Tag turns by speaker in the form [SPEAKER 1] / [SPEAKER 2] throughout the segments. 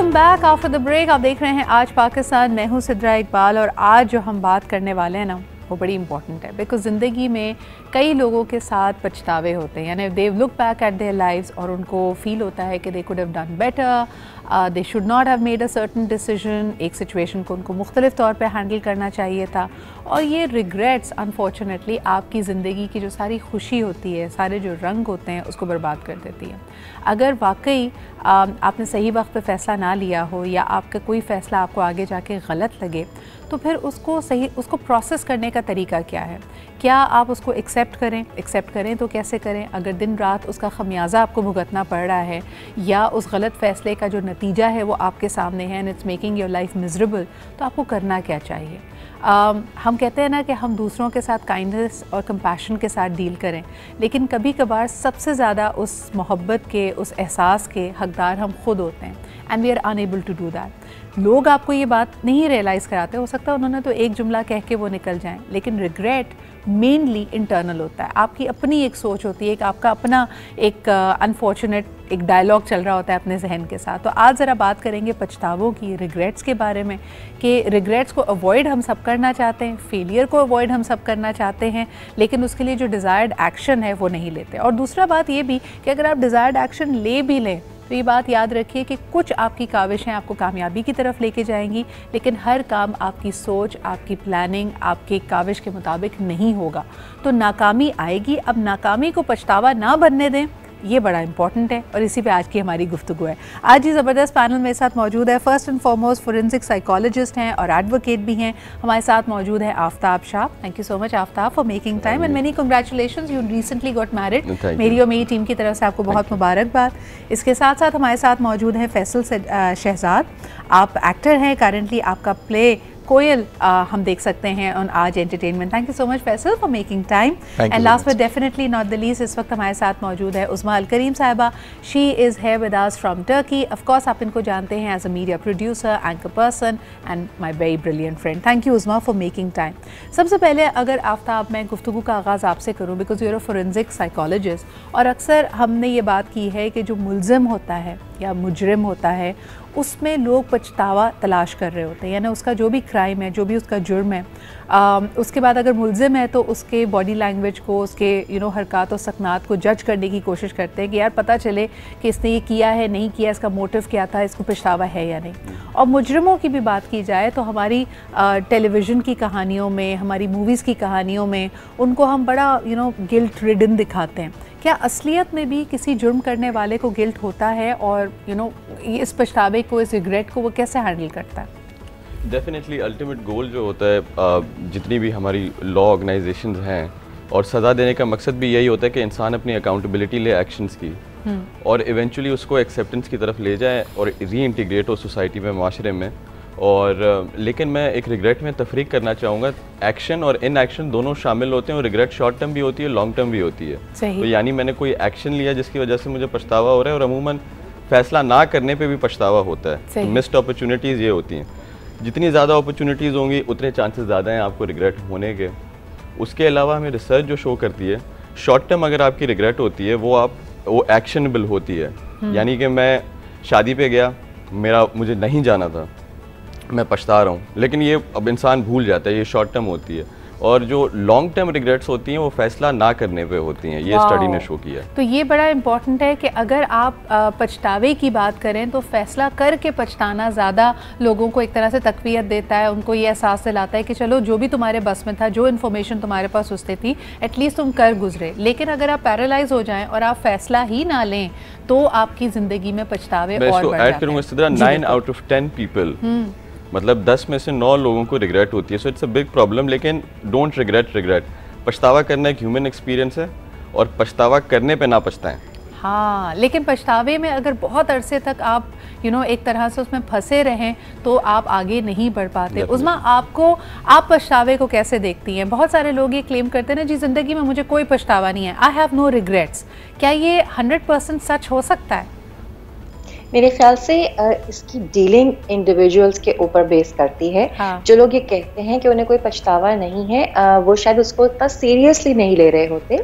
[SPEAKER 1] Welcome back after the break. आप देख रहे हैं आज पाकिस्तान, मैं हूं सिद्रा इकबाल और आज जो हम बात करने वाले हैं ना वो बड़ी इंपॉर्टेंट है बिकॉज ज़िंदगी में कई लोगों के साथ पछतावे होते हैं, यानी they look back at their lives और उनको फील होता है कि they could have done better, they should not have made a certain decision, एक सिचुएशन को उनको मुख्तलिफ तौर पे हैंडल करना चाहिए था। और ये रिग्रेट्स अनफॉर्चुनेटली आपकी ज़िंदगी की जो सारी खुशी होती है, सारे जो रंग होते हैं उसको बर्बाद कर देती है। अगर वाकई आपने सही वक्त पे फ़ैसला ना लिया हो या आपका कोई फ़ैसला आपको आगे जाके गलत लगे तो फिर उसको प्रोसेस करने का तरीका क्या है? क्या आप उसको एक्सेप्ट करें तो कैसे करें? अगर दिन रात उसका खमियाजा आपको भुगतना पड़ रहा है या उस गलत फ़ैसले का जो नतीजा है वो आपके सामने है and it's making your life miserable, तो आपको करना क्या चाहिए? हम कहते हैं ना कि हम दूसरों के साथ काइंडनेस और कंपैशन के साथ डील करें, लेकिन कभी कभार सबसे ज़्यादा उस मोहब्बत के, उस एहसास के हकदार हम खुद होते हैं and we are unable to do that. लोग आपको ये बात नहीं रियलाइज़ कराते, हो सकता है उन्होंने तो एक जुमला कह के वो निकल जाएं, लेकिन रिग्रेट मेनली इंटरनल होता है। आपकी अपनी एक सोच होती है, एक आपका अपना एक अनफॉर्चुनेट एक डायलॉग चल रहा होता है अपने जहन के साथ। तो आज ज़रा बात करेंगे पछतावों की, रिग्रेट्स के बारे में कि रिग्रेट्स को अवॉइड हम सब करना चाहते हैं, फेलियर को अवॉइड हम सब करना चाहते हैं, लेकिन उसके लिए जो डिज़ायर्ड एक्शन है वो नहीं लेते। और दूसरा बात ये भी कि अगर आप डिज़ायर्ड एक्शन ले भी लें तो ये बात याद रखिए कि कुछ आपकी काविशें आपको कामयाबी की तरफ लेके जाएंगी, लेकिन हर काम आपकी सोच, आपकी प्लानिंग, आपकी काविश के मुताबिक नहीं होगा, तो नाकामी आएगी। अब नाकामी को पछतावा ना बनने दें, ये बड़ा इंपॉर्टेंट है और इसी पे आज की हमारी गुफ्तगू है। आज ही ज़बरदस्त पैनल मेरे साथ मौजूद है। First and foremost forensic psychologist हैं और एडवोकेट भी हैं। हमारे साथ मौजूद है Aftab Shah. Thank you so much Aftab for making time and many congratulations, you recently got married. मेरी और मेरी टीम की तरफ से आपको बहुत मुबारकबाद। इसके साथ साथ हमारे साथ मौजूद हैं फैसल शहजाद। आप एक्टर हैं, करंटली आपका प्ले कोयल हम देख सकते हैं ऑन आज entertainment. Thank you so much Faisal for making time. And last but definitely not the least, इस वक्त हमारे साथ मौजूद है उज़मा अल करीम साहिबा। She is here with us from Turkey. Of course आप इनको जानते हैं as a media producer, anchor person and my very brilliant friend. Thank you Uzma for making time. सबसे पहले अगर आफ्ताब मैं गुफ्तगू का आगाज़ आपसे करूँ, because you are a forensic psychologist, और अक्सर हमने ये बात की है कि जो मुल्ज़िम होता है या मुजरिम होता है उसमें लोग पछतावा तलाश कर रहे होते हैं, यानी उसका जो भी क्राइम है, जो भी उसका जुर्म है, उसके बाद अगर मुल्ज़िम है तो उसके बॉडी लैंग्वेज को, उसके हरकत और सकनात को जज करने की कोशिश करते हैं कि यार पता चले कि इसने ये किया है, नहीं किया, इसका मोटिव क्या था, इसको पछतावा है या नहीं। और मुजरिमों की भी बात की जाए तो हमारी टेलीविज़न की कहानियों में, हमारी मूवीज़ की कहानियों में उनको हम बड़ा गिल्ट रिडन दिखाते हैं। क्या असलियत में भी किसी जुर्म करने वाले को गिल्ट होता है और इस पछतावे को, इस रिग्रेट को वो कैसे हैंडल करता है?
[SPEAKER 2] डेफिनेटली अल्टीमेट गोल जो होता है, जितनी भी हमारी लॉ ऑर्गेनाइजेशंस हैं और सज़ा देने का मकसद भी यही होता है कि इंसान अपनी अकाउंटेबिलिटी ले एक्शंस की और इवेंचुअली उसको एक्सेप्टेंस की तरफ ले जाए और री इंटीग्रेट हो सोसाइटी में, माशरे में। और लेकिन मैं एक रिग्रेट में तफरीक करना चाहूँगा, एक्शन और इन एक्शन दोनों शामिल होते हैं और रिग्रेट शॉर्ट टर्म भी होती है, लॉन्ग टर्म भी होती है। तो यानी मैंने कोई एक्शन लिया जिसकी वजह से मुझे पछतावा हो रहा है, और अमूमन फैसला ना करने पे भी पछतावा होता है। तो मिस्ड अपॉर्चुनिटीज़ ये होती हैं। जितनी ज़्यादा अपॉर्चुनिटीज़ होंगी उतने चांसेस ज़्यादा हैं आपको रिग्रेट होने के। उसके अलावा हमें रिसर्च जो शो करती है, शॉर्ट टर्म अगर आपकी रिग्रेट होती है वो एक्शनेबल होती है। यानी कि मैं शादी पे गया, मुझे नहीं जाना था, मैं पछता रहा हूँ, लेकिन ये अब इंसान भूल जाता है, ये शॉर्ट टर्म होती है। और जो लॉन्ग टर्म रिग्रेट्स होती हैं वो फैसला ना करने पे होती हैं, ये स्टडी ने शो किया है।
[SPEAKER 1] तो ये बड़ा इंपॉर्टेंट है कि अगर आप पछतावे की बात करें तो फैसला करके पछताना ज़्यादा लोगों को एक तरह से तकवीयत देता है, उनको ये एहसास दिलाता है कि चलो जो भी तुम्हारे बस में था, जो इन्फॉर्मेशन तुम्हारे पास उससे थी, एटलीस्ट तुम कर गुजरे। लेकिन अगर आप पैरालाइज हो जाएं और आप फैसला ही ना लें तो आपकी ज़िंदगी में पछतावे और बढ़ जाते हैं।
[SPEAKER 2] 9 out of 10 पीपल, मतलब 10 में से 9 लोगों को रिग्रेट होती है। So it's a big problem. लेकिन डोंट रिग्रेट। पछतावा करना एक ह्यूमन एक्सपीरियंस है और पछतावा करने पे ना पछताएं।
[SPEAKER 1] हाँ, लेकिन पछतावे में अगर बहुत अरसे तक आप एक तरह से उसमें फंसे रहें तो आप आगे नहीं बढ़ पाते। उज़मा, आप पछतावे को कैसे देखती हैं? बहुत सारे लोग ये क्लेम करते हैं ना, जी ज़िंदगी में मुझे कोई पछतावा नहीं है, आई हैव नो रिग्रेट्स। क्या ये 100% सच हो सकता है?
[SPEAKER 3] मेरे ख्याल से इसकी डीलिंग इंडिविजुअल्स के ऊपर बेस करती है।
[SPEAKER 1] हाँ।
[SPEAKER 3] जो लोग ये कहते हैं कि उन्हें कोई पछतावा नहीं है, वो शायद उसको इतना सीरियसली नहीं ले रहे होते।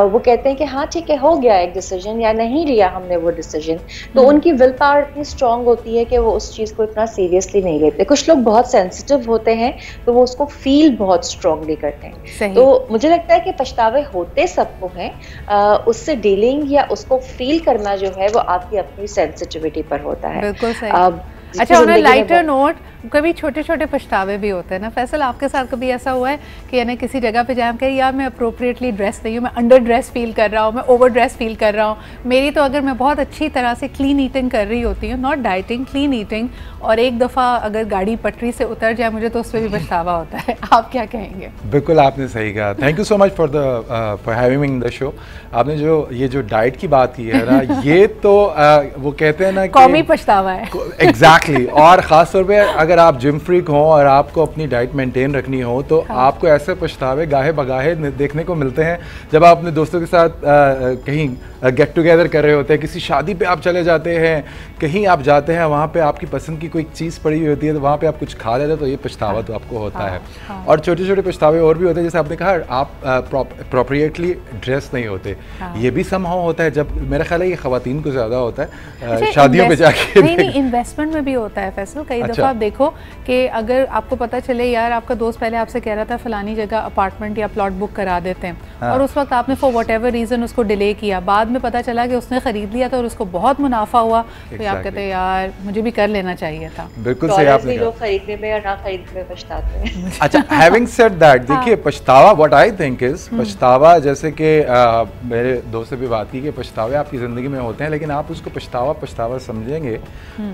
[SPEAKER 3] वो कहते हैं कि हाँ ठीक है, हो गया एक डिसीजन या नहीं लिया हमने वो डिसीजन, तो उनकी विल पावर इतनी स्ट्रांग होती है कि वो उस चीज़ को इतना सीरियसली नहीं लेते। कुछ लोग बहुत सेंसिटिव होते हैं तो वो उसको फील बहुत स्ट्रांगली करते हैं। तो मुझे लगता है कि पछतावे होते सबको हैं, उससे डीलिंग या उसको फील करना जो है वो आपकी अपनी सेंसिटिविटी पर होता है।
[SPEAKER 1] बिल्कुल सही। अच्छा, ऑन अ लाइटर नोट, कभी छोटे छोटे पछतावे भी होते हैं ना फैसल, आपके साथ कभी ऐसा हुआ है कि यानी किसी जगह पे जाए हम कहें यार मैं अप्रोप्रिएटली ड्रेस नहीं हूँ, मैं अंडर ड्रेस फील कर रहा हूँ, मैं ओवर ड्रेस फील कर रहा हूँ, मेरी तो अगर मैं बहुत अच्छी तरह से क्लीन ईटिंग कर रही होती हूँ, नॉट डाइटिंग, क्लीन ईटिंग, और एक दफ़ा अगर गाड़ी पटरी से उतर जाए मुझे तो उस पर भी पछतावा होता है। आप क्या कहेंगे?
[SPEAKER 4] बिल्कुल आपने सही कहा। Thank you so much for having me in the show. आपने जो डाइट की बात की है ना, ये तो वो कहते हैं ना
[SPEAKER 1] कौमी पछतावा है।
[SPEAKER 4] एग्जैक्टली। और ख़ास तौर पे अगर आप जिम फ्रीक हो और आपको अपनी डाइट मेंटेन रखनी हो तो आपको ऐसे पछतावे गाहे बगाहे देखने को मिलते हैं जब आप अपने दोस्तों के साथ कहीं गेट टुगेदर कर रहे होते हैं, किसी शादी पे आप चले जाते हैं, कहीं आप जाते हैं, वहाँ पे आपकी पसंद की कोई चीज़ पड़ी हुई होती है तो वहाँ पे आप कुछ खा लेते हैं, तो ये पछतावा तो आपको होता है। और छोटे छोटे पछतावे और भी होते हैं, जैसे आपने कहा आप अप्रोप्रिएटली ड्रेस नहीं होते, ये भी समहाउ होता है। जब मेरा ख्याल है ये ख़वातीन को ज़्यादा होता है शादियों में जाके।
[SPEAKER 1] नहीं, इन्वेस्टमेंट में भी होता है फैसल। कई दफ़ा आप देखो कि अगर आपको पता चले यार आपका दोस्त पहले आपसे कह रहा था फलानी जगह अपार्टमेंट या प्लॉट बुक करा देते हैं, और उस वक्त आपने फॉर वट एवर रीज़न उसको डिले किया, बाद में पता चला कि उसने ख़रीद लिया था और उसको बहुत मुनाफा हुआ, तो आप कहते हैं यार मुझे भी कर लेना चाहिए था।
[SPEAKER 4] बिल्कुल सही आपने कहा।
[SPEAKER 3] लोग खरीदने में और ना खरीदने में पछताते हैं।
[SPEAKER 4] अच्छा, हैविंग सेड दैट, देखिए पछतावा, व्हाट आई थिंक इज पछतावा, जैसे कि मेरे दोस्त से भी बात की कि पछतावे आपकी ज़िंदगी में होते हैं, लेकिन आप उसको पछतावा समझेंगे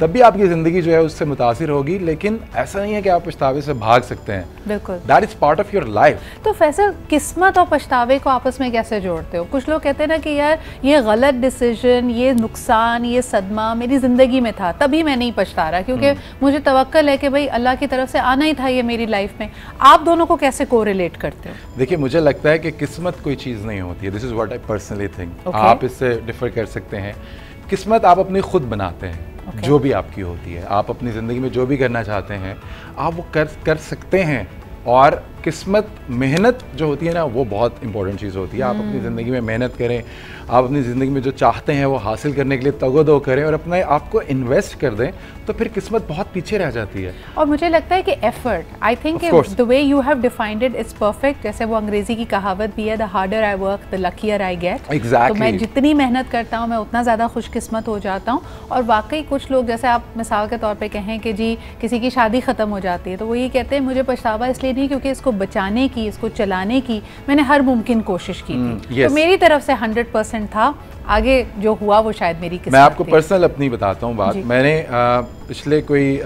[SPEAKER 4] तब भी आपकी ज़िंदगी जो है उससे मुतासिर होगी। लेकिन ऐसा नहीं है कि आप पछतावे से भाग सकते हैं।
[SPEAKER 1] बिल्कुल,
[SPEAKER 4] that is part of your life.
[SPEAKER 1] तो फैसल किस्मत और पछतावे को आपस में कैसे जोड़ते हो? कुछ लोग कहते हैं ना कि यार ये गलत डिसीजन, ये नुकसान, ये सदमा मेरी ज़िंदगी में था, तभी मैं नहीं पछता रहा, क्योंकि मुझे तवक्कल है कि भाई अल्लाह की तरफ से आना ही था ये मेरी लाइफ में। आप दोनों को कैसे कोरिलेट करते हो?
[SPEAKER 4] देखिए, मुझे लगता है कि किस्मत कोई चीज़ नहीं होती है। This is what I personally think. आप इससे डिफर कर सकते हैं। किस्मत आप अपनी खुद बनाते हैं। जो भी आपकी होती है, आप अपनी ज़िंदगी में जो भी करना चाहते हैं आप वो कर सकते हैं। और किस्मत, मेहनत जो होती है ना, वो बहुत इंपॉर्टेंट चीज़ होती है। आप अपनी ज़िंदगी में मेहनत करें, आप अपनी ज़िंदगी में जो चाहते हैं वो हासिल करने के लिए तगोदो करें और अपने आप को इन्वेस्ट कर दें, तो फिर किस्मत बहुत पीछे रह जाती है।
[SPEAKER 1] और मुझे लगता है कि effort, I think the way you have defined it is perfect. जैसे वो अंग्रेजी की कहावत भी है, the harder I work the luckier I get.
[SPEAKER 4] Exactly.
[SPEAKER 1] तो मैं जितनी मेहनत करता हूँ मैं उतना ज़्यादा खुशकिस्मत हो जाता हूँ। और वाकई कुछ लोग, जैसे आप मिसाल के तौर पर कहें कि जी किसी की शादी ख़त्म हो जाती है तो वो ये कहते हैं मुझे पछतावा इसलिए नहीं क्योंकि इसको बचाने की, इसको चलाने की मैंने हर मुमकिन कोशिश की थी। तो मेरी तरफ से 100% था, आगे जो हुआ वो शायद मेरी किस्मत।
[SPEAKER 4] मैं आपको पर्सनल अपनी बताता हूँ बात। मैंने पिछले कोई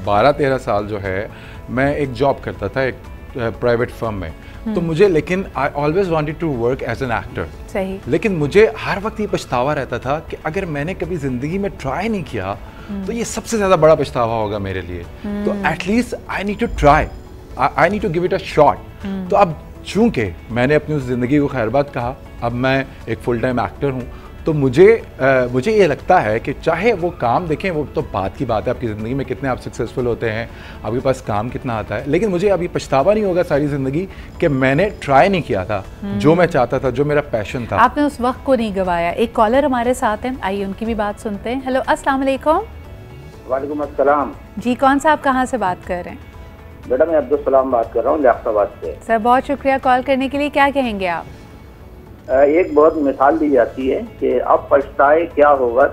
[SPEAKER 4] 12-13 साल जो है मैं एक जॉब करता था एक प्राइवेट फर्म में। तो मुझे, लेकिन I always wanted to work as an actor.
[SPEAKER 1] सही।
[SPEAKER 4] लेकिन मुझे हर वक्त ये पछतावा रहता था कि अगर मैंने कभी ज़िंदगी में ट्राई नहीं किया तो ये सबसे ज़्यादा बड़ा पछतावा होगा मेरे लिए। तो at least I need to try, I need to give it a shot. तो अब चूंकि मैंने अपनी उस ज़िंदगी को खैरबाद कहा, अब मैं एक फुल टाइम एक्टर हूँ, तो मुझे ये लगता है कि चाहे वो काम देखें, वो तो बात की बात है आपकी ज़िंदगी में कितने आप सक्सेसफुल होते हैं, आपके पास काम कितना आता है, लेकिन मुझे अभी पछतावा नहीं होगा सारी ज़िंदगी कि मैंने ट्राई नहीं किया था जो मैं चाहता था, जो मेरा पैशन था।
[SPEAKER 1] आपने उस वक्त को नहीं गवाया। एक कॉलर हमारे साथ हैं, आइए उनकी भी बात सुनते हैं। हेलो, अस्सलाम वालेकुम।
[SPEAKER 5] वालेकुम अस्सलाम
[SPEAKER 1] जी, कौन सा, आप कहाँ से बात कर रहे हैं?
[SPEAKER 5] बेटा मैं अब्दुल सलाम बात कर रहा हूँ लियाकताबाद से।
[SPEAKER 1] सर बहुत शुक्रिया कॉल करने के लिए। क्या कहेंगे आप?
[SPEAKER 5] एक बहुत मिसाल दी जाती है कि अब पछताए क्या होगा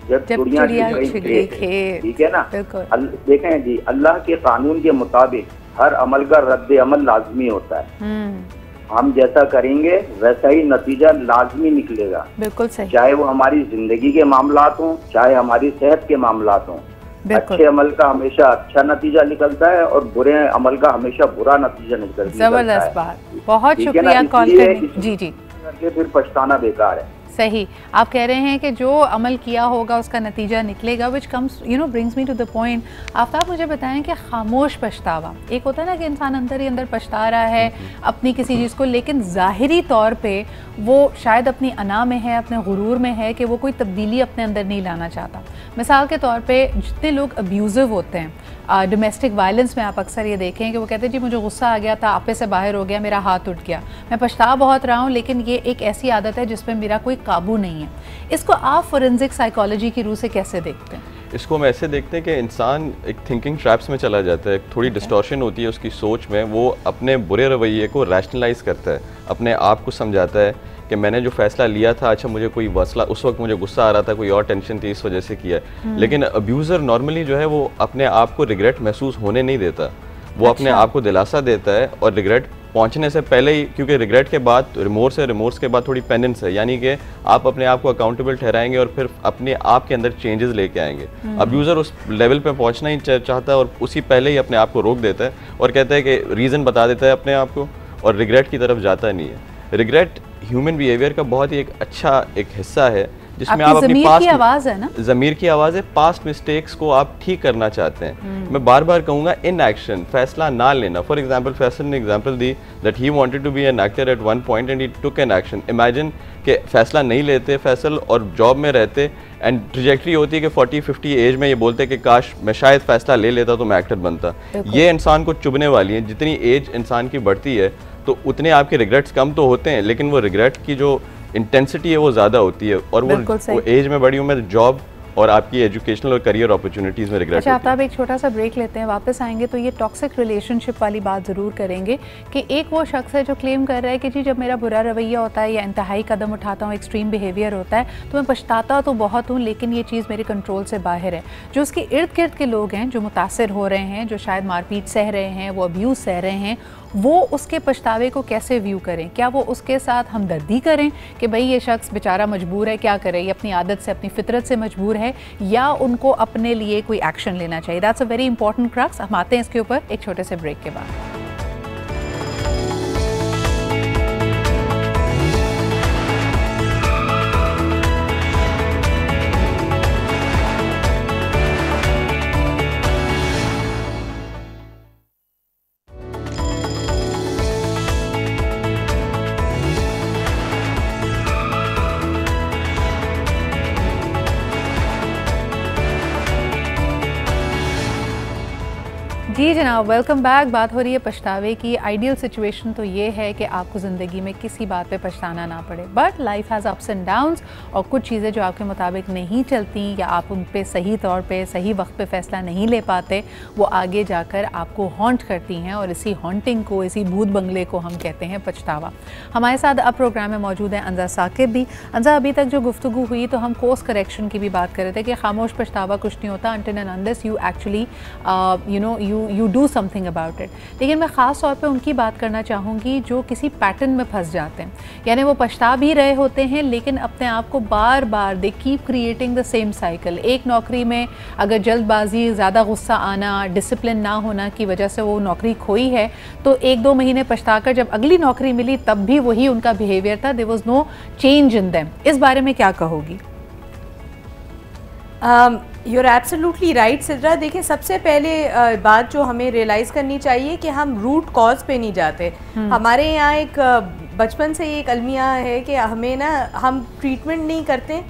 [SPEAKER 5] जब चिड़िया चुग गई खेत। ठीक है ना। देखें जी, अल्लाह के कानून के मुताबिक हर अमल का रद्द अमल लाजमी होता है। हम जैसा करेंगे वैसा ही नतीजा लाजमी निकलेगा।
[SPEAKER 1] बिल्कुल सही।
[SPEAKER 5] चाहे वो हमारी जिंदगी के मामलात हों, चाहे हमारी सेहत के मामलात हों। अच्छे अमल का हमेशा अच्छा नतीजा निकलता है और बुरे अमल का हमेशा बुरा नतीजा निकलता है।
[SPEAKER 1] जबरदस्त बात, बहुत शुक्रिया कॉल करने। जी जी,
[SPEAKER 5] फिर पछताना बेकार है।
[SPEAKER 1] सही, आप कह रहे हैं कि जो अमल किया होगा उसका नतीजा निकलेगा, which comes brings me to the point. Aftab, मुझे बताएं कि खामोश पछतावा, एक होता है ना कि इंसान अंदर ही अंदर पछता रहा है अपनी किसी चीज़ को, लेकिन ज़ाहिरी तौर पे वो शायद अपनी अना में है, अपने गुरूर में है कि वो कोई तब्दीली अपने अंदर नहीं लाना चाहता। मिसाल के तौर पे जितने लोग अब्यूज़िव होते हैं डोमेस्टिक वायलेंस में, आप अक्सर ये देखें कि वो कहते हैं जी मुझे गुस्सा आ गया था, आपे से बाहर हो गया, मेरा हाथ उठ गया, मैं पछता बहुत रहा हूँ, लेकिन ये एक ऐसी आदत है जिसमें मेरा कोई काबू नहीं है। इसको आप फोरेंसिक साइकोलॉजी की रूह से कैसे देखते हैं?
[SPEAKER 2] इसको हम ऐसे देखते हैं कि इंसान एक थिंकिंग ट्रैप्स में चला जाता है, थोड़ी डिस्टॉर्शन होती है उसकी सोच में, वो अपने बुरे रवैये को रैशनलाइज करता है, अपने आप को समझाता है कि मैंने जो फैसला लिया था, अच्छा मुझे कोई मसला, उस वक्त मुझे गुस्सा आ रहा था, कोई और टेंशन थी, इस वजह से किया है। लेकिन अब्यूज़र नॉर्मली जो है वो अपने आप को रिग्रेट महसूस होने नहीं देता, वो अपने आप को दिलासा देता है, और रिग्रेट पहुंचने से पहले ही, क्योंकि रिग्रेट के बाद रिमोर्स है, रिमोर्स के बाद थोड़ी पेनेंस है, यानी कि आप अपने आप को अकाउंटेबल ठहराएंगे और फिर अपने आप के अंदर चेंजेस लेके आएंगे। अब्यूज़र उस लेवल पे पहुंचना ही चाहता है और उसी पहले ही अपने आप को रोक देता है और कहता है कि रीज़न बता देता है अपने आप को, और रिग्रेट की तरफ जाता नहीं है। रिग्रेट ह्यूमन बिहेवियर का बहुत ही एक अच्छा एक हिस्सा है, जिसमें आप अपनी पास्ट की आवाज़ है ना, ज़मीर की आवाज़ है, पास्ट मिस्टेक्स को आप ठीक करना चाहते हैं। मैं बार बार कहूँगा इन एक्शन, फैसला ना लेना। फॉर एग्जांपल फैसल ने एग्जांपल दी that he wanted to be an actor at one point and he took an action. Imagine कि फैसला नहीं लेते फैसल और जॉब में रहते, एंड ट्रैजेक्टरी होती है कि 40-50 एज में ये बोलते कि काश मैं शायद फैसला ले लेता तो मैं एक्टर बनता। ये इंसान को चुभने वाली है। जितनी एज इंसान की बढ़ती है तो उतने आपके रिग्रेट्स कम तो होते हैं, लेकिन वो रिग्रेट की जो इंटेंसिटी है वो ज़्यादा होती है, और वो एज में बड़ी उम्र जॉब और आपकी एजुकेशनल और करियर अपॉर्चुनिटीज़ में रिग्रेट।
[SPEAKER 1] अच्छा, आप एक छोटा सा ब्रेक लेते हैं, वापस आएंगे तो ये टॉक्सिक रिलेशनशिप वाली बात ज़रूर करेंगे कि एक वो शख्स है जो क्लेम कर रहा है कि जी जब मेरा बुरा रवैया होता है या इंतहाई कदम उठाता हूँ, एक्सट्रीम बिहेवियर होता है, तो मैं पछताता तो बहुत हूँ, लेकिन ये चीज़ मेरे कंट्रोल से बाहर है। जो उसके इर्द गिर्द के लोग हैं जो मुतासर हो रहे हैं, जो शायद मारपीट सह रहे हैं, वो अब्यूज़ सह रहे हैं, वो उसके पछतावे को कैसे व्यू करें? क्या वो उसके साथ हमदर्दी करें कि भाई ये शख्स बेचारा मजबूर है, क्या करे, ये अपनी आदत से, अपनी फितरत से मजबूर है, या उनको अपने लिए कोई एक्शन लेना चाहिए? That's a very important crux. हम आते हैं इसके ऊपर एक छोटे से ब्रेक के बाद। जी जनाब, वेलकम बैक। बात हो रही है पछतावे की। आइडियल सिचुएशन तो ये है कि आपको ज़िंदगी में किसी बात पे पछताना ना पड़े, but life has ups and downs, और कुछ चीज़ें जो आपके मुताबिक नहीं चलती या आप उन पे सही तौर पे सही वक्त पे फ़ैसला नहीं ले पाते, वो आगे जाकर आपको हॉन्ट करती हैं, और इसी हॉन्टिंग को, इसी भूत बंगले को हम कहते हैं पछतावा। हमारे साथ अब प्रोग्राम में मौजूद है अंजा साकिब भी। अंजा, अभी तक जो गुफ्तगू हुई तो हम कोर्स करेक्शन की भी बात कर रहे थे कि खामोश पछतावा कुछ नहीं होता until and unless you actually you do something about it। लेकिन मैं ख़ास तौर पे उनकी बात करना चाहूँगी जो किसी पैटर्न में फंस जाते हैं, यानी वो पछता भी रहे होते हैं लेकिन अपने आप को बार बार they keep creating the same cycle. एक नौकरी में अगर जल्दबाजी, ज़्यादा गुस्सा आना, डिसिप्लिन ना होना की वजह से वो नौकरी खोई है, तो 1-2 महीने पछताकर जब अगली नौकरी मिली तब भी वही उनका बिहेवियर था, there was no change in them. इस बारे में क्या कहोगी?
[SPEAKER 6] You're absolutely right Sidra. देखिए, सबसे पहले बात जो हमें रियलाइज़ करनी चाहिए कि हम रूट कॉज पे नहीं जाते। हमारे यहाँ एक बचपन से एक अलमिया है कि हमें ना, हम ट्रीटमेंट नहीं करते,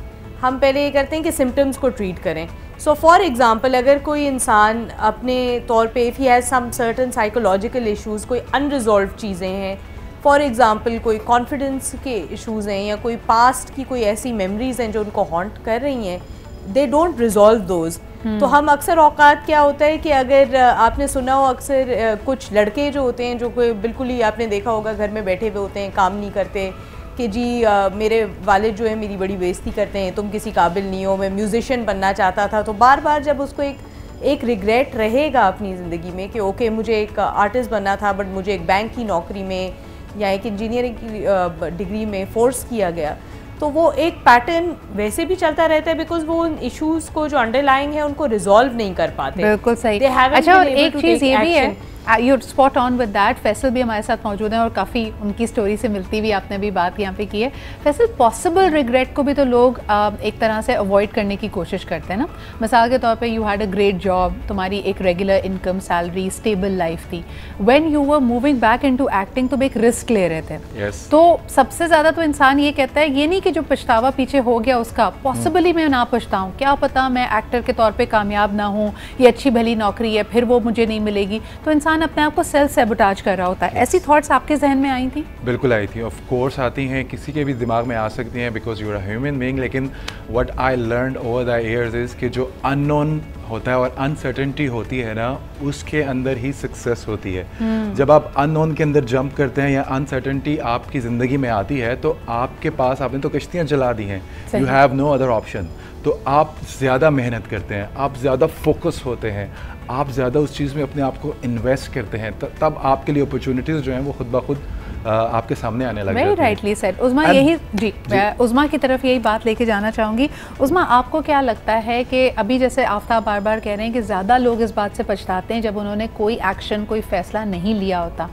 [SPEAKER 6] हम पहले ये करते हैं कि सिम्टम्स को ट्रीट करें। सो फॉर एग्ज़ाम्पल, अगर कोई इंसान अपने तौर पे if he has some certain psychological issues, कोई अनरिजॉल्व चीज़ें हैं, फॉर एग्ज़ाम्पल कोई कॉन्फिडेंस के इशूज़ हैं या कोई पास्ट की कोई ऐसी मेमोरीज़ हैं जो उनको हॉन्ट कर रही हैं, दे डोंट रिजॉल्व दोज। तो हम अक्सर औकात क्या होता है कि अगर आपने सुना हो, अक्सर कुछ लड़के जो होते हैं जो कोई बिल्कुल ही आपने देखा होगा घर में बैठे हुए होते हैं, काम नहीं करते, कि जी मेरे वालिद जो है मेरी बड़ी बेइज्जती करते हैं, तुम किसी काबिल नहीं हो, मैं म्यूज़िशियन बनना चाहता था। तो बार बार जब उसको एक रिग्रेट रहेगा अपनी ज़िंदगी में कि ओके मुझे एक आर्टिस्ट बनना था बट मुझे एक बैंक की नौकरी में या एक इंजीनियरिंग की डिग्री में फ़ोर्स किया गया, तो वो एक पैटर्न वैसे भी चलता रहता है बिकॉज वो उन इश्यूज़ को जो अंडरलाइंग है उनको रिजॉल्व नहीं कर पाते।
[SPEAKER 1] बिल्कुल सही। अच्छा, और एक चीज़ ये भी है You're spot on with that. Faisal भी हमारे साथ मौजूद हैं और काफ़ी उनकी स्टोरी से मिलती हुई आपने भी बात यहाँ पे की है। फैसल, पॉसिबल रिग्रेट को भी तो लोग एक तरह से अवॉइड करने की कोशिश करते हैं ना। मिसाल के तौर पे you had a great job, तुम्हारी एक regular income, salary, stable life थी। When you were moving back into acting तुम एक रिस्क ले रहे थे। तो सबसे ज़्यादा तो इंसान ये कहता है, ये नहीं कि जो पछतावा पीछे हो गया उसका पॉसिबली मैं ना पछताऊँ, क्या पता मैं एक्टर के तौर पर कामयाब ना हूँ, ये अच्छी भली नौकरी है फिर वो मुझे नहीं मिलेगी, तो इंसान अपने आप को सेल्फ सैबोटाज कर रहा होता है। ऐसी थॉट्स आपके जहन में आई थी?
[SPEAKER 4] बिल्कुल आई थी, ऑफ कोर्स आती हैं, किसी के भी दिमाग में आ सकती हैं, because you are a human being. लेकिन what I learned over the years is कि जो अननोन होता है और अनसर्टेनिटी होती है ना, उसके अंदर ही सक्सेस होती है। जब आप अननोन के अंदर जंप करते हैं या अनसर्टेनिटी आपकी ज़िंदगी में आती है, तो आपके पास, आपने तो कश्तियाँ चला दी हैं, you have no other option, तो आप ज़्यादा मेहनत करते हैं, आप ज़्यादा फोकस होते हैं, आप ज़्यादा उस चीज़ में अपने आप को इन्वेस्ट करते हैं, तब आपके लिए अपॉर्चुनिटीज़ जो हैं वो खुद ब खुद आपके सामने आने लग जाती है।
[SPEAKER 1] Very rightly said. उज़मा, यही जी मैं उज़मा की तरफ यही बात लेके जाना चाहूँगी। उज़मा, आपको क्या लगता है कि अभी जैसे आफ्ताब बार बार कह रहे हैं कि ज़्यादा लोग इस बात से पछताते हैं जब उन्होंने कोई एक्शन, कोई फ़ैसला नहीं लिया होता,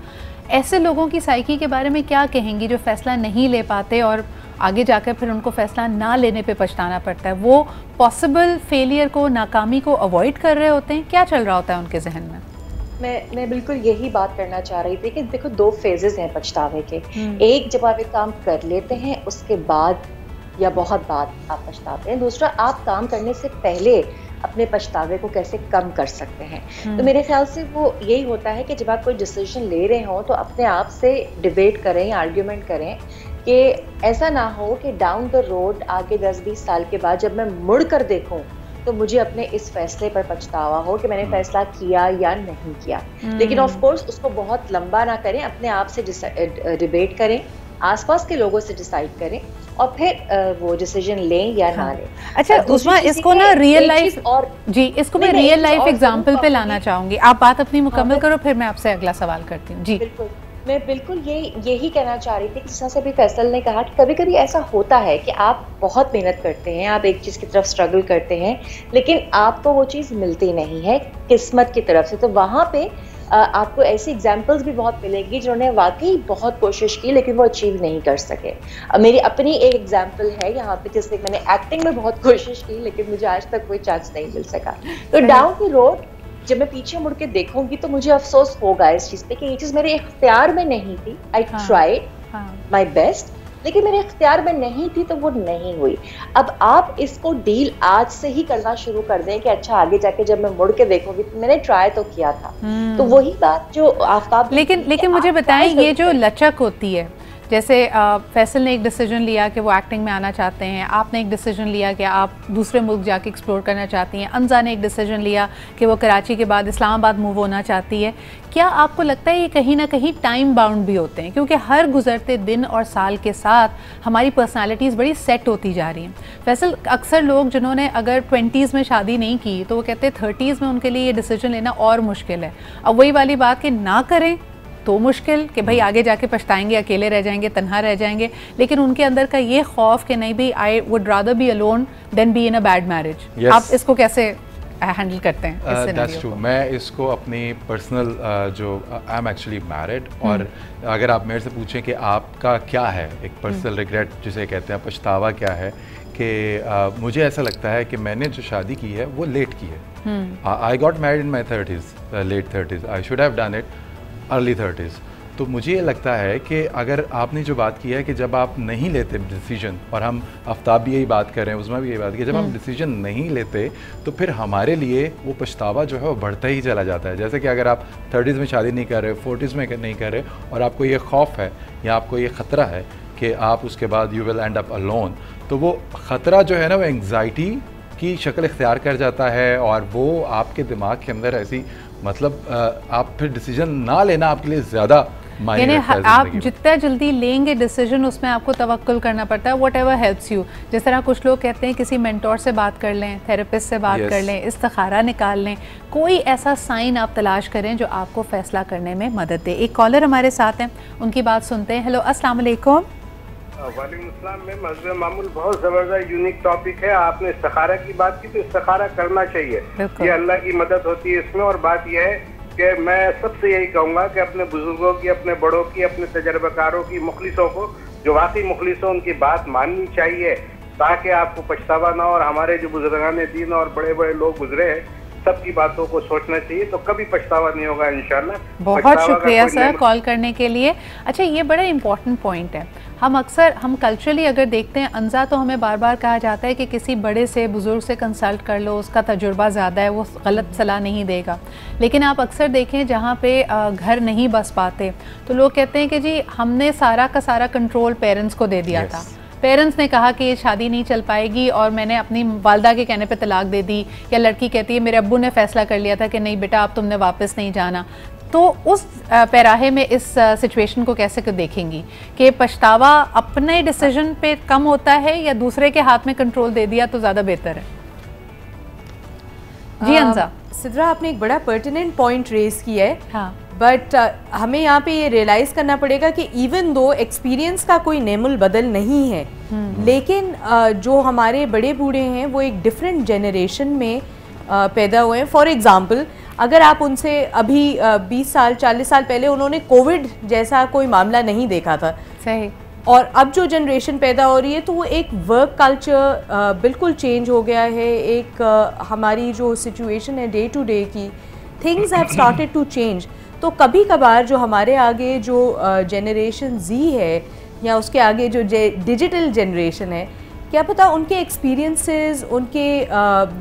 [SPEAKER 1] ऐसे लोगों की साइकी के बारे में क्या कहेंगी जो फ़ैसला नहीं ले पाते और आगे जाकर फिर उनको फ़ैसला ना लेने पे पछताना पड़ता है? वो पॉसिबल फेलियर को, नाकामी को अवॉइड कर रहे होते हैं, क्या चल रहा होता है उनके जहन में?
[SPEAKER 3] मैं बिल्कुल यही बात करना चाह रही थी कि देखो, दो फेजेस हैं पछतावे के। एक, जब आप एक काम कर लेते हैं उसके बाद या बहुत बाद आप पछताते हैं। दूसरा, आप काम करने से पहले अपने पछतावे को कैसे कम कर सकते हैं। तो मेरे ख्याल से वो यही होता है कि जब आप कोई डिसीजन ले रहे हो तो अपने आप से डिबेट करें, आर्ग्यूमेंट करें कि ऐसा ना हो कि डाउन द रोड आगे 10-20 साल के बाद जब मैं मुड़ कर देखूं तो मुझे अपने इस फैसले पर पछतावा हो कि मैंने फैसला किया या नहीं किया। लेकिन ऑफ कोर्स उसको बहुत लंबा ना करें, अपने आप से डिबेट करें, आसपास के लोगों से डिसाइड करें और फिर वो डिसीजन लें या ना लें।
[SPEAKER 1] अच्छा उस्मा, इसको ना रियल लाइफ और जी इसको मैं रियल लाइफ एग्जांपल पे लाना चाहूँगी। आप बात अपनी मुकम्मल करो, फिर मैं आपसे अगला सवाल करती हूँ। जी
[SPEAKER 3] बिल्कुल, मैं बिल्कुल यही कहना चाह रही थी कि जिस तरह से अभी फैसल ने कहा कि कभी कभी ऐसा होता है कि आप बहुत मेहनत करते हैं, आप एक चीज़ की तरफ स्ट्रगल करते हैं, लेकिन आपको वो चीज़ मिलती नहीं है किस्मत की तरफ से। तो वहाँ पे आपको ऐसी एग्जाम्पल्स भी बहुत मिलेंगी जिन्होंने वाकई बहुत कोशिश की लेकिन वो अचीव नहीं कर सके। मेरी अपनी एक एग्जाम्पल है यहाँ पे, जिससे मैंने एक्टिंग में बहुत कोशिश की लेकिन मुझे आज तक कोई चांस नहीं मिल सका। तो डाउन द रोड जब मैं पीछे मुड़ के देखूंगी तो मुझे अफसोस होगा इस चीज़ पे कि ये चीज़ मेरे इख्तियार में नहीं थी। आई ट्राइड माई बेस्ट, लेकिन मेरे इख्तियार में नहीं थी तो वो नहीं हुई। अब आप इसको डील आज से ही करना शुरू कर दें कि अच्छा आगे जाके जब मैं मुड़ के देखूंगी तो मैंने ट्राई तो किया था। तो वही बात जो आफ्ताब,
[SPEAKER 1] लेकिन मुझे बताएं, ये जो लचक होती है, जैसे फैसल ने एक डिसीजन लिया कि वो एक्टिंग में आना चाहते हैं, आपने एक डिसीजन लिया कि आप दूसरे मुल्क जाके एक्सप्लोर करना चाहती हैं, अंजा ने एक डिसीजन लिया कि वो कराची के बाद इस्लामाबाद मूव होना चाहती है। क्या आपको लगता है ये कहीं ना कहीं टाइम बाउंड भी होते हैं? क्योंकि हर गुजरते दिन और साल के साथ हमारी पर्सनालिटीज़ बड़ी सेट होती जा रही हैं। फैसल, अक्सर लोग जिन्होंने अगर 20s में शादी नहीं की तो वो कहते हैं 30s में उनके लिए ये डिसीजन लेना और मुश्किल है। अब वही वाली बात कि ना करें तो मुश्किल कि भाई आगे जाके पछताएंगे, अकेले रह जाएंगे, तन्हा रह जाएंगे, लेकिन उनके अंदर का ये खौफ कि नहीं भाई, I would rather be alone than be in a bad marriage. आप इसको कैसे हैंडल करते हैं?
[SPEAKER 4] That's true. मैं इसको अपनी पर्सनल जो आई एम एक्चुअली मैरिड, और अगर आप मेरे से पूछें कि आपका क्या है एक पर्सनल रिग्रेट जिसे कहते हैं, पछतावा क्या है, कि मुझे ऐसा लगता है कि मैंने जो शादी की है वो लेट की है। I got married in my 30s, late 30s। I should have done it early 30s। तो मुझे ये लगता है कि अगर आपने जो बात की है कि जब आप नहीं लेते डिसीजन, और हम आफ्ताब भी यही बात कर रहे हैं, उसमें भी यही बात की, जब हम डिसीजन नहीं लेते तो फिर हमारे लिए वो पछतावा जो है वो बढ़ता ही चला जाता है। जैसे कि अगर आप 30s में शादी नहीं कर रहे, 40s में नहीं कर रहे, और आपको ये खौफ है या आपको ये ख़तरा है कि आप उसके बाद you will and up alone, तो वो ख़तरा जो है ना वो एंग्जाइटी की शक्ल इख्तियार कर जाता है, और वो आपके दिमाग के अंदर ऐसी, मतलब आप फिर डिसीजन ना लेना आपके लिए ज़्यादा
[SPEAKER 1] यानी आप जितना जल्दी लेंगे डिसीजन उसमें आपको तवक्कुल करना पड़ता है, वट एवर हेल्प्स यू। जिस तरह कुछ लोग कहते हैं किसी मेंटोर से बात कर लें, थेरेपिस्ट से बात कर लें, इस्तिखारा निकाल लें, कोई ऐसा साइन आप तलाश करें जो आपको फ़ैसला करने में मदद दे। एक कॉलर हमारे साथ हैं, उनकी बात सुनते हैं। हेलो, अस्सलाम वालेकुम।
[SPEAKER 7] वालेकुम अस्सलाम। में मज़हब मामूल बहुत ज़बरदस्त यूनिक टॉपिक है। आपने इस्तिखारा की बात की, तो इस्तिखारा करना चाहिए, ये अल्लाह की मदद होती है इसमें। और बात यह है कि मैं सबसे यही कहूँगा कि अपने बुजुर्गों की, अपने बड़ों की, अपने तजर्बाकारों की, मुखलिसों को, जो वाकई मुखलिस हो, उनकी बात माननी चाहिए ताकि आपको पछतावा ना हो। और हमारे जो बुजुर्गान दीन और बड़े बड़े लोग गुजरे हैं, सबकी बातों को सोचना चाहिए, तो कभी पछतावा नहीं होगा इंशाल्लाह।
[SPEAKER 1] बहुत शुक्रिया सर कॉल करने के लिए। अच्छा, ये बड़ा इम्पोर्टेंट पॉइंट है। हम कल्चरली अगर देखते हैं, अंजा तो हमें बार बार कहा जाता है कि किसी बड़े से, बुज़ुर्ग से कंसल्ट कर लो, उसका तजुर्बा ज़्यादा है, वो गलत सलाह नहीं देगा। लेकिन आप अक्सर देखें जहाँ पे घर नहीं बस पाते तो लोग कहते हैं कि जी हमने सारा का सारा कंट्रोल पेरेंट्स को दे दिया था, पेरेंट्स ने कहा कि ये शादी नहीं चल पाएगी और मैंने अपनी वालदा के कहने पे तलाक दे दी, या लड़की कहती है मेरे अब्बू ने फैसला कर लिया था कि नहीं बेटा अब तुमने वापस नहीं जाना। तो उस पैराहे में इस सिचुएशन को कैसे देखेंगी कि पछतावा अपने डिसीजन पे कम होता है या दूसरे के हाथ में कंट्रोल दे दिया तो ज़्यादा बेहतर है? जी अंजा।
[SPEAKER 6] सिद्रा, आपने एक बड़ा पर्टिनेंट पॉइंट रेज किया है।
[SPEAKER 1] हाँ,
[SPEAKER 6] बट हमें यहाँ पे ये रियलाइज़ करना पड़ेगा कि इवन दो एक्सपीरियंस का कोई नेमुल बदल नहीं है, लेकिन जो हमारे बड़े बूढ़े हैं वो एक डिफरेंट जनरेशन में पैदा हुए हैं। फॉर एग्ज़ाम्पल, अगर आप उनसे अभी 20 साल 40 साल पहले उन्होंने कोविड जैसा कोई मामला नहीं देखा था,
[SPEAKER 1] सही,
[SPEAKER 6] और अब जो जनरेशन पैदा हो रही है तो वो एक वर्क कल्चर बिल्कुल चेंज हो गया है। एक हमारी जो सिचुएशन है डे टू डे की, things have started to change. तो कभी कभार जो हमारे आगे जो जनरेशन जी है या उसके आगे जो डिजिटल जनरेशन है, क्या पता उनके एक्सपीरियंसेस, उनके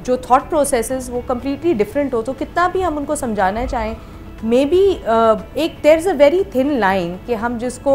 [SPEAKER 6] जो थॉट प्रोसेसेस वो कम्प्लीटली डिफरेंट हो। तो कितना भी हम उनको समझाना चाहें, मे बी एक there is a very thin line कि हम जिसको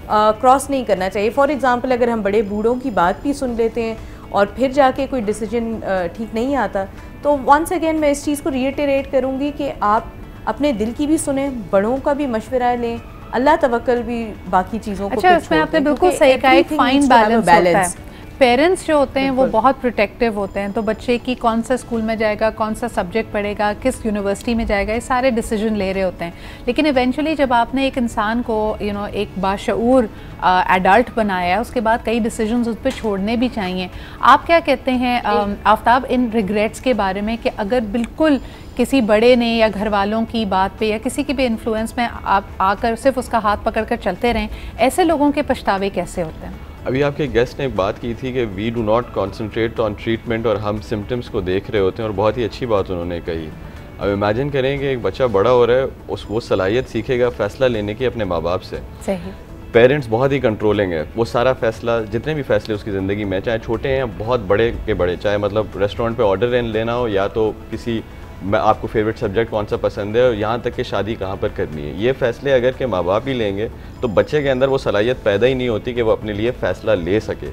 [SPEAKER 6] क्रॉस नहीं करना चाहिए। फॉर एग्ज़ाम्पल, अगर हम बड़े बूढ़ों की बात भी सुन लेते हैं और फिर जाके कोई डिसीजन ठीक नहीं आता, तो वंस अगेन मैं इस चीज़ को रीइटरेट करूँगी कि आप अपने दिल की भी सुने, बड़ों का भी मशवरा लें, अल्लाह तवक्कल भी बाकी चीज़ों को।
[SPEAKER 1] अच्छा, उसमें आपने बिल्कुल सही कहा, एक फाइन बैलेंस। पेरेंट्स जो होते हैं वो बहुत प्रोटेक्टिव होते हैं, तो बच्चे की कौन सा स्कूल में जाएगा, कौन सा सब्जेक्ट पढ़ेगा, किस यूनिवर्सिटी में जाएगा, ये सारे डिसीजन ले रहे होते हैं। लेकिन इवेंचुअली जब आपने एक इंसान को एक बाशऊर एडल्ट बनाया, उसके बाद कई डिसीजंस उस पर छोड़ने भी चाहिए। आप क्या कहते हैं आफ्ताब इन रिग्रेट्स के बारे में कि अगर बिल्कुल किसी बड़े ने या घर वालों की बात पे या किसी की भी इन्फ्लुएंस में आप आकर सिर्फ उसका हाथ पकड़ कर चलते रहें, ऐसे लोगों के पछतावे कैसे होते हैं?
[SPEAKER 2] अभी आपके गेस्ट ने एक बात की थी कि we do not concentrate on treatment, और हम सिम्टम्स को देख रहे होते हैं, और बहुत ही अच्छी बात उन्होंने कही। अब इमेजिन करें कि एक बच्चा बड़ा हो रहा है, वो सलाहियत सीखेगा फ़ैसला लेने की अपने माँ बाप से।
[SPEAKER 1] सही।
[SPEAKER 2] पेरेंट्स बहुत ही कंट्रोलिंग है, वो सारा फैसला, जितने भी फैसले उसकी ज़िंदगी में, चाहे छोटे हैं या बहुत बड़े के बड़े, चाहे मतलब रेस्टोरेंट पे ऑर्डर लेना हो या तो किसी मैं आपको फेवरेट सब्जेक्ट कौन सा पसंद है, और यहाँ तक कि शादी कहाँ पर करनी है, ये फ़ैसले अगर के माँ बाप ही लेंगे तो बच्चे के अंदर वो सलाहियत पैदा ही नहीं होती कि वो अपने लिए फ़ैसला ले सके।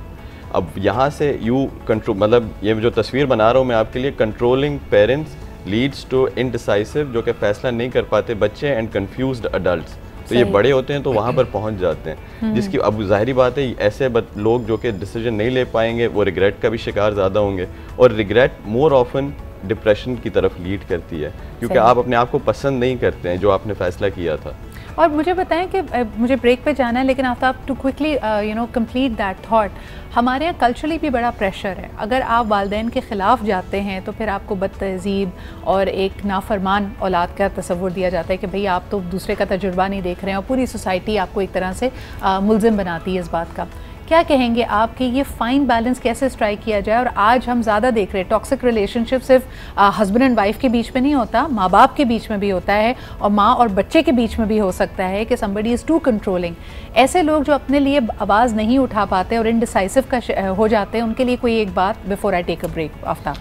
[SPEAKER 2] अब यहाँ से यू कंट्रोल, मतलब ये जो तस्वीर बना रहा हूँ मैं आपके लिए, controlling parents leads to indecisive, जो कि फ़ैसला नहीं कर पाते बच्चे, एंड कन्फ्यूज्ड अडल्ट्स। तो ये बड़े होते हैं तो वहाँ पर पहुँच जाते हैं, जिसकी अब ज़ाहिरी बात है ऐसे लोग जो कि डिसीजन नहीं ले पाएंगे वो रिग्रेट का भी शिकार ज़्यादा होंगे, और रिग्रेट मोर ऑफन डिप्रेशन की तरफ लीड करती है, क्योंकि आप अपने आप को पसंद नहीं करते हैं जो आपने फ़ैसला किया था।
[SPEAKER 1] और मुझे बताएं कि मुझे ब्रेक पे जाना है, लेकिन Aftab to quickly complete that thought, हमारे यहाँ कल्चरली भी बड़ा प्रेशर है। अगर आप वालिदैन के ख़िलाफ़ जाते हैं तो फिर आपको बदतहज़ीब और एक नाफरमान औलाद का तस्वुर दिया जाता है कि भाई आप तो दूसरे का तजुर्बा नहीं देख रहे हैं, और पूरी सोसाइटी आपको एक तरह से मुल्ज़िम बनाती है इस बात का। क्या कहेंगे आप कि ये फ़ाइन बैलेंस कैसे स्ट्राइक किया जाए? और आज हम ज़्यादा देख रहे हैं टॉक्सिक रिलेशनशिप सिर्फ हस्बैंड एंड वाइफ के बीच में नहीं होता, माँ बाप के बीच में भी होता है, और माँ और बच्चे के बीच में भी हो सकता है कि somebody is too controlling। ऐसे लोग जो अपने लिए आवाज़ नहीं उठा पाते और इनडिसाइसिव का हो जाते हैं, उनके लिए कोई एक बात before I take a break Aftab?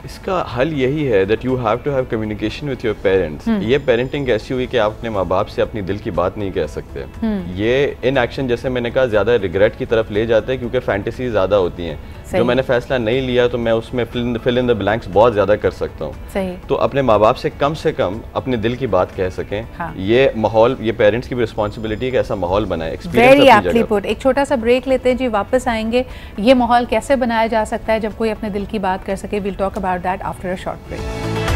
[SPEAKER 2] इसका हल यही है that you have to have communication with your parents. ये पेरेंटिंग ऐसी हुई कि आप अपने माँ बाप से अपनी दिल की बात नहीं कह सकते। ये इन एक्शन, जैसे मैंने कहा, ज़्यादा रिग्रेट की तरफ ले जाते हैं, क्योंकि फैंटेसी ज़्यादा होती हैं। जो मैंने फैसला नहीं लिया तो मैं उसमें फिल इन द ब्लैंक्स बहुत ज़्यादा कर सकता हूँ। तो अपने माँ बाप से कम अपने दिल की बात कह सकें। हाँ। ये माहौल, ये पेरेंट्स की भी रिस्पॉन्सिबिलिटी है कि ऐसा माहौल बनाए।
[SPEAKER 1] Very aptly put. एक छोटा सा ब्रेक लेते हैं जी, वापस आएंगे। ये माहौल कैसे बनाया जा सकता है जब कोई अपने दिल की बात कर सके? Will talk about that after a short break.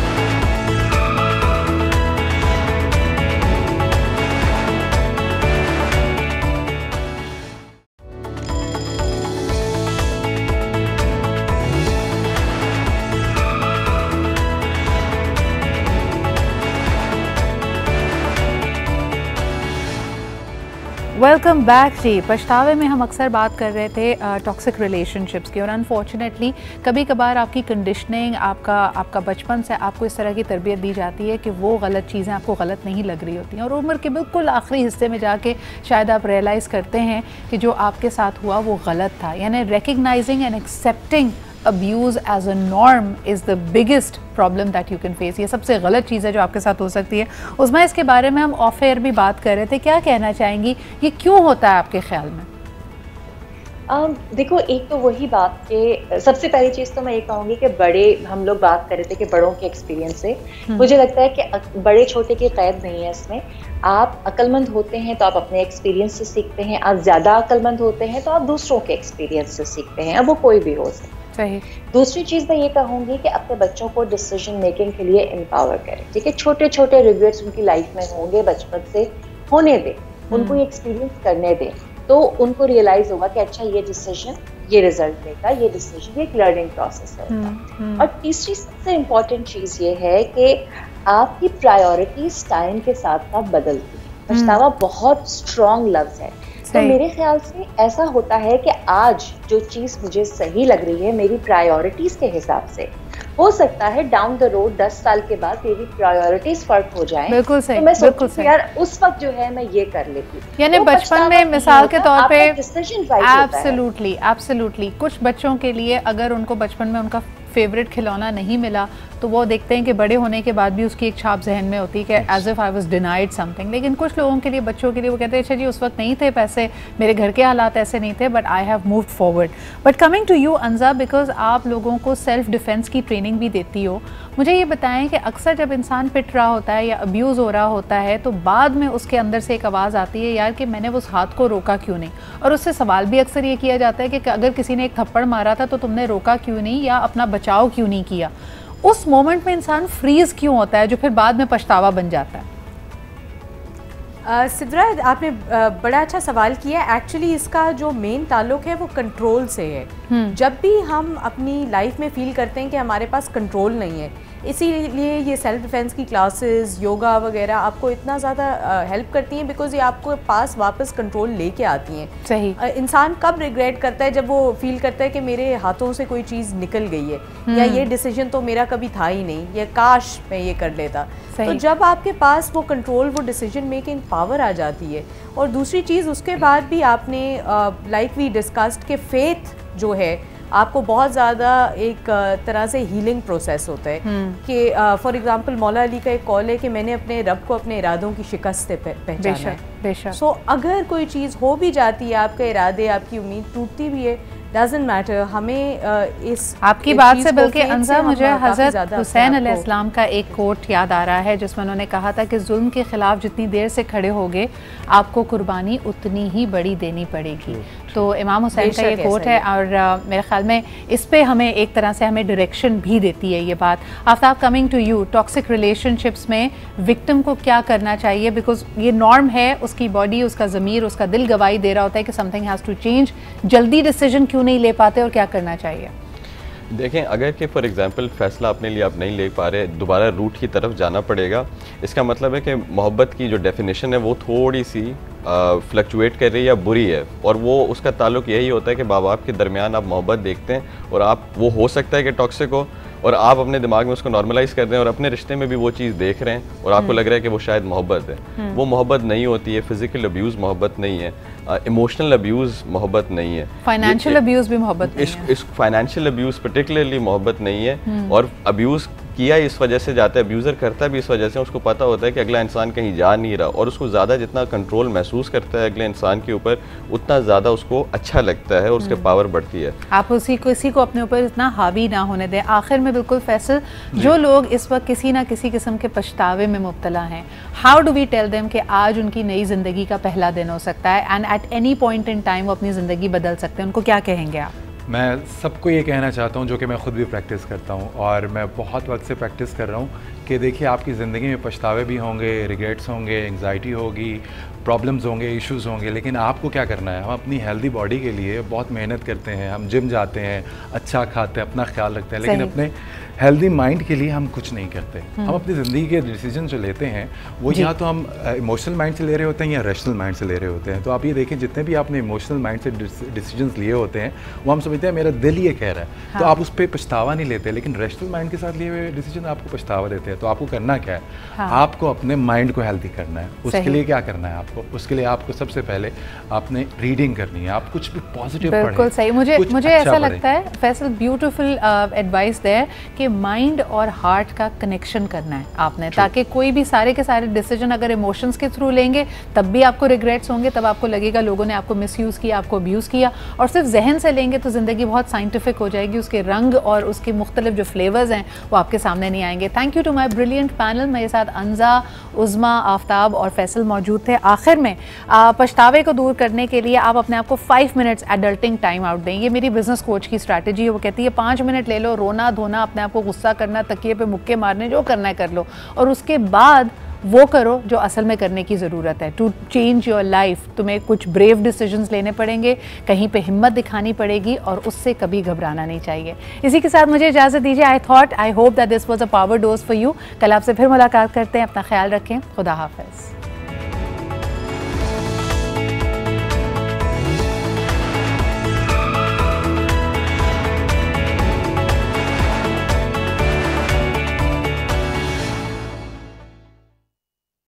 [SPEAKER 1] Welcome back जी। पछतावे में हम अक्सर बात कर रहे थे टॉक्सिक रिलेशनशिप्स की, और अनफॉर्चुनेटली कभी कभार आपकी कंडीशनिंग, आपका बचपन से आपको इस तरह की तरबियत दी जाती है कि वो गलत चीज़ें आपको गलत नहीं लग रही होती हैं, और उम्र के बिल्कुल आखिरी हिस्से में जाके शायद आप रियलाइज़ करते हैं कि जो आपके साथ हुआ वो गलत था। यानी recognising and accepting abuse as a norm is the biggest problem that you can face। ये सबसे गलत चीज़ है जो आपके साथ हो सकती है। उस्मा, इसके बारे में हम ऑफ एयर भी बात कर रहे थे, क्या कहना चाहेंगी, ये क्यों होता है आपके ख्याल में?
[SPEAKER 3] देखो, एक तो वही बात कि सबसे पहली चीज़ तो मैं ये कहूँगी कि बड़े, हम लोग बात कर रहे थे कि बड़ों के एक्सपीरियंस से, मुझे लगता है कि बड़े छोटे की कैद नहीं है इसमें। आप अक्लमंद होते हैं तो आप अपने एक्सपीरियंस से सीखते हैं, आप ज़्यादा अक्लमंद होते हैं तो आप दूसरों के एक्सपीरियंस से सीखते हैं, अब वो कोई भी हो सकता है।
[SPEAKER 1] सही।
[SPEAKER 3] दूसरी चीज़ मैं ये कहूँगी कि अपने बच्चों को डिसीजन मेकिंग के लिए एम्पावर करें। ठीक है, छोटे छोटे रिग्रेट्स उनकी लाइफ में होंगे, बचपन से होने दें, उनको ये एक्सपीरियंस करने दें, तो उनको रियलाइज होगा कि अच्छा ये डिसीजन ये रिजल्ट देगा, ये डिसीजन एक लर्निंग प्रोसेस है। और तीसरी सबसे इम्पोर्टेंट चीज़ ये है कि आपकी प्रायोरिटीज टाइम के साथ साथ बदलती है। पछतावा बहुत स्ट्रॉन्ग लफ्ज़ है, तो मेरे ख्याल से ऐसा होता है कि आज जो चीज़ मुझे सही लग रही है मेरी प्रायोरिटीज़ के हिसाब से, हो सकता है डाउन द रोड 10 साल के बाद मेरी प्रायोरिटीज फर्क हो जाएं।
[SPEAKER 1] बिल्कुल सही,
[SPEAKER 3] तो मैं
[SPEAKER 1] बिल्कुल सही।
[SPEAKER 3] यार उस वक्त जो है मैं ये कर लेती हूँ।
[SPEAKER 1] यानी बचपन में मिसाल के तौर पे
[SPEAKER 3] एब्सोल्युटली
[SPEAKER 1] एब्सोल्युटली कुछ बच्चों के लिए अगर उनको बचपन में उनका फेवरेट खिलौना नहीं मिला तो वो देखते हैं कि बड़े होने के बाद भी उसकी एक छाप जहन में होती है कि as if I was denied something. लेकिन कुछ लोगों के लिए, बच्चों के लिए, वो कहते हैं अच्छा जी उस वक्त नहीं थे पैसे, मेरे घर के हालात ऐसे नहीं थे, but I have moved forward. But coming to you Anja, because आप लोगों को सेल्फ डिफेंस की ट्रेनिंग भी देती हो, मुझे ये बताएं कि अक्सर जब इंसान पिट रहा होता है या अब्यूज़ हो रहा होता है तो बाद में उसके अंदर से एक आवाज़ आती है यार कि मैंने उस हाथ को रोका क्यों नहीं, और उससे सवाल भी अक्सर ये किया जाता है कि अगर किसी ने एक थप्पड़ मारा था तो तुमने रोका क्यों नहीं या अपना बचाव क्यों नहीं किया। उस मोमेंट में इंसान फ्रीज क्यों होता है जो फिर बाद में पछतावा बन जाता है?
[SPEAKER 6] सिद्रा, आपने बड़ा अच्छा सवाल किया। एक्चुअली इसका जो मेन ताल्लुक है वो कंट्रोल से है। जब भी हम अपनी लाइफ में फील करते हैं कि हमारे पास कंट्रोल नहीं है, इसीलिए ये सेल्फ डिफेंस की क्लासेस, योगा वगैरह आपको इतना ज़्यादा हेल्प करती हैं, बिकॉज ये आपको पास वापस कंट्रोल लेके आती हैं।
[SPEAKER 1] सही।
[SPEAKER 6] इंसान कब रिग्रेट करता है? जब वो फील करता है कि मेरे हाथों से कोई चीज़ निकल गई है, या ये डिसीजन तो मेरा कभी था ही नहीं, या काश मैं ये कर लेता। तो जब आपके पास वो कंट्रोल, वो डिसीजन मेकिंग पावर आ जाती है। और दूसरी चीज़ उसके बाद भी आपने लाइक वी डिस्कस्ड के फेथ जो है आपको बहुत ज़्यादा एक तरह से हीलिंग प्रोसेस होता है कि फॉर एग्जांपल मौला अली का एक कॉल है कि मैंने अपने रब को अपने इरादों की शिकस्त से पहचाना है।
[SPEAKER 1] बेशक।
[SPEAKER 6] सो अगर कोई चीज़ हो भी जाती है, आपके इरादे, आपकी उम्मीद टूटती भी है, डजंट मैटर। हमें इस
[SPEAKER 1] आपकी बात से बल्कि अंजा मुझे हज़रत हुसैन अलैहिस्सलाम का एक कोट याद आ रहा है जिसमें उन्होंने कहा था कि जुल्म के खिलाफ जितनी देर से खड़े होगे आपको कुर्बानी उतनी ही बड़ी देनी पड़ेगी। तो इमाम हुसैन का ये कोट है, और मेरे ख्याल में इस पे हमें एक तरह से हमें डायरेक्शन भी देती है ये बात। Aftab, coming to you, toxic relationships में विक्टिम को क्या करना चाहिए? बिकॉज ये नॉर्म है, उसकी बॉडी, उसका ज़मीर, उसका दिल गवाही दे रहा होता है कि समथिंग हैज़ टू चेंज। जल्दी डिसीजन क्यों नहीं ले पाते और क्या करना चाहिए?
[SPEAKER 2] देखें, अगर कि फॉर एग्जांपल फ़ैसला अपने लिए आप नहीं ले पा रहे, दोबारा रूट की तरफ जाना पड़ेगा, इसका मतलब है कि मोहब्बत की जो डेफिनेशन है वो थोड़ी सी फ्लक्चुएट कर रही है या बुरी है, और वो उसका ताल्लुक यही होता है कि माँ बाप के दरमियान आप मोहब्बत देखते हैं और आप, वो हो सकता है कि टॉक्सिक हो और आप अपने दिमाग में उसको नॉर्मलाइज़ कर दें और अपने रिश्ते में भी वो चीज़ देख रहे हैं और आपको लग रहा है कि वो शायद मोहब्बत है। वो मोहब्बत नहीं होती है। फिजिकल अब्यूज़ मोहब्बत नहीं है, इमोशनल अब्यूज़ मोहब्बत नहीं है,
[SPEAKER 1] फाइनेंशियल अब्यूज़ भी मोहब्बत नहीं है।
[SPEAKER 2] इस फाइनेंशियल अब्यूज़ पर्टिकुलरली मोहब्बत नहीं है। और अब्यूज़ किया इस वजह से जाता है, अब्यूज़र करता भी इस वजह से, उसको पता होता है कि अगला इंसान कहीं जा नहीं रहा, और उसको ज़्यादा जितना कंट्रोल महसूस करता है अगले इंसान के ऊपर उतना ज़्यादा उसको अच्छा लगता है और उसके पावर बढ़ती है।
[SPEAKER 1] आप किसी को अपने ऊपर इतना हावी ना होने दें। आखिर में बिल्कुल फैसल, जो लोग इस वक्त किसी ना किसी किस्म के पछतावे में मुब्तला हैं, how do we tell them कि आज उनकी नई ज़िंदगी का पहला दिन हो सकता है and at any point in time वो अपनी ज़िंदगी बदल सकते हैं? उनको क्या कहेंगे आप?
[SPEAKER 4] मैं सबको ये कहना चाहता हूँ, जो कि मैं ख़ुद भी प्रैक्टिस करता हूँ और मैं बहुत वक्त से प्रैक्टिस कर रहा हूँ, कि देखिए आपकी ज़िंदगी में पछतावे भी होंगे, रिग्रेट्स होंगे, एंग्जाइटी होगी, प्रॉब्लम्स होंगे, इश्यूज़ होंगे, लेकिन आपको क्या करना है, हम अपनी हेल्दी बॉडी के लिए बहुत मेहनत करते हैं, हम जिम जाते हैं, अच्छा खाते हैं, अपना ख्याल रखते हैं, लेकिन अपने हेल्दी माइंड के लिए हम कुछ नहीं करते। हम अपनी ज़िंदगी के डिसीजन जो लेते हैं वो या तो हम इमोशनल माइंड से ले रहे होते हैं या रैशनल माइंड से ले रहे होते हैं। तो आप ये देखें जितने भी आपने इमोशनल माइंड से डिसीजंस लिए होते हैं वो हम समझते हैं मेरा दिल ये कह रहा है, हाँ। तो आप उस पर पछतावा नहीं लेते, लेकिन रैशनल माइंड के साथ लिए हुए डिसीजन आपको पछतावा देते हैं। तो आपको करना क्या है, हाँ। आपको अपने माइंड को हेल्दी करना है। उसके लिए क्या करना है आपको, उसके लिए आपको सबसे पहले आपने रीडिंग करनी है, आप कुछ भी पॉजिटिव पढ़ें।
[SPEAKER 1] बिल्कुल सही, मुझे ऐसा लगता है फैसल ब्यूटीफुल एडवाइस देयर कि माइंड और हार्ट का कनेक्शन करना है आपने, ताकि कोई भी सारे के सारे डिसीजन अगर इमोशंस के थ्रू लेंगे तब भी आपको रिग्रेट्स होंगे, तब आपको लगेगा लोगों ने आपको मिसयूज़ किया, आपको अब्यूज़ किया। और सिर्फ जहन से लेंगे तो ज़िंदगी बहुत साइंटिफिक हो जाएगी, उसके रंग और उसके मुख्तलिफ जो फ्लेवर्स हैं वो आपके सामने नहीं आएंगे। Thank you to my brilliant panel. मेरे साथ अंजा, उज़मा, आफ्ताब और फैसल मौजूद थे। आखिर में पछतावे को दूर करने के लिए आप अपने आप को 5 मिनट्स एडल्टिंग टाइम आउट दें। ये मेरी बिजनेस कोच की स्ट्रैटेजी है। वो कहती है 5 मिनट ले लो, रोना धोना, अपने आप को गुस्सा करना, तकिए पे मुक्के मारने, जो करना है कर लो, और उसके बाद वो करो जो असल में करने की ज़रूरत है। टू चेंज योर लाइफ तुम्हें कुछ ब्रेव डिसीजंस लेने पड़ेंगे, कहीं पे हिम्मत दिखानी पड़ेगी, और उससे कभी घबराना नहीं चाहिए। इसी के साथ मुझे इजाज़त दीजिए। I hope that this was a power dose for you. कल आपसे फिर मुलाकात करते हैं। अपना ख्याल रखें। खुदा हाफ़िज़।